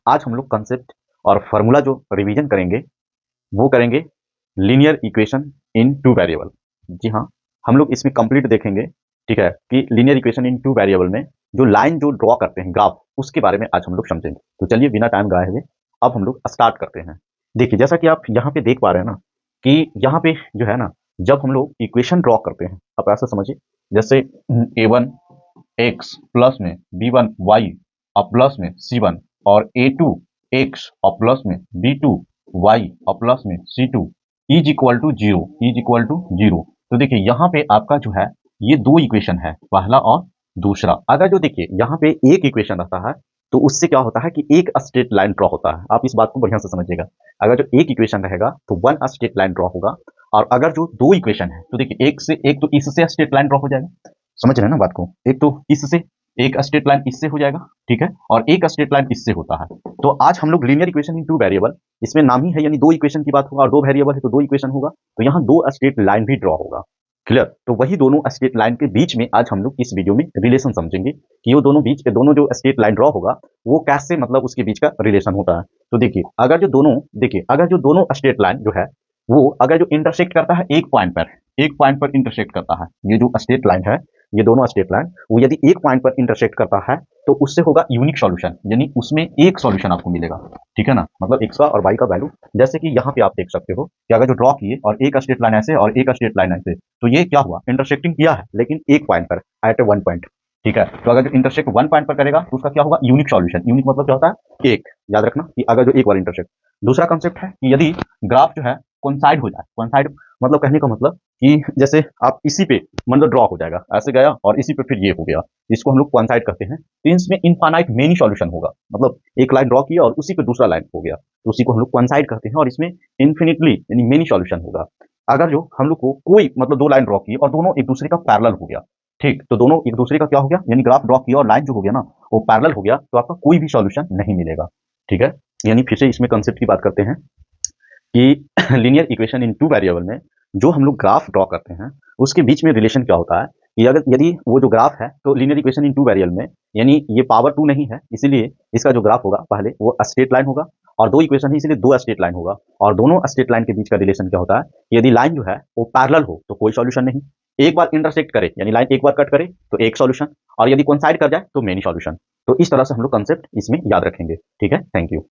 आज हम लोग कंसेप्ट और फार्मूला जो रिवीजन करेंगे वो करेंगे linear equation in two variable. जी हाँ, हम लोग इसमें कंप्लीट देखेंगे, ठीक है, कि linear equation in two variable में जो लाइन जो ड्रॉ करते हैं ग्राफ, उसके बारे में आज हम लोग समझेंगे। तो चलिए बिना टाइम गवाए हुए अब हम लोग स्टार्ट करते हैं। देखिए, जैसा कि आप यहाँ पे देख पा रहे हैं ना, कि यहाँ पे जो है ना, जब हम लोग इक्वेशन ड्रॉ करते हैं, आप ऐसा समझिए जैसे a1 x प्लस में b1 y और प्लस में c1 और a2 x और प्लस में b2 y और प्लस में c2 is equal to zero. तो देखिए यहाँ पे आपका जो है ये दो इक्वेशन है, पहला और दूसरा। अगर जो देखिए यहाँ पे एक इक्वेशन रहता है तो उससे क्या होता है कि एक स्ट्रेट लाइन ड्रॉ होता है। आप इस बात को बढ़िया से समझिएगा। अगर जो एक इक्वेशन रहेगा तो वन स्ट्रेट लाइन ड्रॉ होगा, और अगर जो दो इक्वेशन है तो देखिए एक से एक तो इससे स्ट्रेट लाइन ड्रॉ हो जाएगा। समझ रहे हैं ना बात को? एक तो इससे एक स्ट्रेट लाइन इससे हो जाएगा, ठीक है, और एक स्ट्रेट लाइन इससे होता है। तो आज हम लोग linear equation in two variable, इसमें नाम ही है, यानी दो इक्वेशन की बात होगा, और दो वेरिएबल है तो दो इक्वेशन होगा, तो यहाँ दो स्ट्रेट लाइन भी ड्रॉ होगा। क्लियर? तो वही दोनों स्ट्रेट लाइन के बीच में आज हम लोग इस वीडियो में रिलेशन समझेंगे कि वो दोनों बीच के दोनों जो स्ट्रेट लाइन ड्रॉ होगा वो कैसे, मतलब उसके बीच का रिलेशन होता है। तो देखिए, अगर जो दोनों स्ट्रेट लाइन जो है वो अगर जो इंटरसेक्ट करता है एक पॉइंट पर इंटरसेक्ट करता है, ये जो स्ट्रेट लाइन है, ये दोनों स्ट्रेट लाइन वो यदि एक पॉइंट पर इंटरसेक्ट करता है तो उससे होगा यूनिक सॉल्यूशन, यानी उसमें एक सॉल्यूशन आपको मिलेगा, ठीक है ना, मतलब एक्स का और वाई का वैल्यू। जैसे कि यहाँ पे आप देख सकते हो कि अगर जो ड्रॉ किए और एक स्ट्रेट लाइन ऐसे और एक स्ट्रेट लाइन ऐसे, तो ये क्या हुआ, इंटरसेक्टिंग किया है लेकिन एक पॉइंट पर, एट ए वन पॉइंट, ठीक है। तो अगर जो इंटरसेक्ट वन पॉइंट पर करेगा तो उसका क्या होगा, यूनिक सॉल्यूशन। यूनिक मतलब क्या होता है, एक, याद रखना कि अगर जो एक बार इंटरसेक्ट। दूसरा कंसेप्ट है कि यदि ग्राफ जो है कोइंसाइड हो जाए, कोइंसाइड मतलब कहने का मतलब कि जैसे आप इसी पे मतलब ड्रॉ हो जाएगा, ऐसे गया और इसी पे फिर ये हो गया, इसको हम लोग कोइंसाइड कहते हैं। तो इसमें इनफाइनाइट मेनी सॉल्यूशन होगा, मतलब एक लाइन ड्रॉ किया और उसी पे दूसरा लाइन हो गया, तो उसी को हम लोग कोइंसाइड कहते हैं, और इसमें इन्फिनिटली यानी मेनी सॉल्यूशन होगा। अगर जो हम लोग को कोई मतलब दो लाइन ड्रॉ की और दोनों एक दूसरे का पैरेलल हो गया, ठीक, तो दोनों एक दूसरे का क्या हो गया, यानी ग्राफ ड्रॉ किया और लाइन जो हो गया ना वो पैरेलल हो गया, तो आपका कोई भी सॉल्यूशन नहीं मिलेगा, ठीक है। यानी फिर से इसमें कंसेप्ट की बात करते हैं कि linear equation in two variable में जो हम लोग ग्राफ ड्रॉ करते हैं उसके बीच में रिलेशन क्या होता है कि अगर यदि वो जो ग्राफ है तो linear equation in two variable में, यानी ये पावर टू नहीं है, इसीलिए इसका जो ग्राफ होगा पहले वो स्ट्रेट लाइन होगा, और दो इक्वेशन है इसलिए दो स्ट्रेट लाइन होगा, और दोनों स्ट्रेट लाइन के बीच का रिलेशन क्या होता है, यदि लाइन जो है वो पैरेलल हो तो कोई सॉल्यूशन नहीं, एक बार इंटरसेक्ट करे यानी लाइन एक बार कट करे तो एक सॉल्यूशन, और यदि कोइंसाइड कर जाए तो मेनी सॉल्यूशन। तो इस तरह से हम लोग कंसेप्ट इसमें याद रखेंगे, ठीक है। Thank you.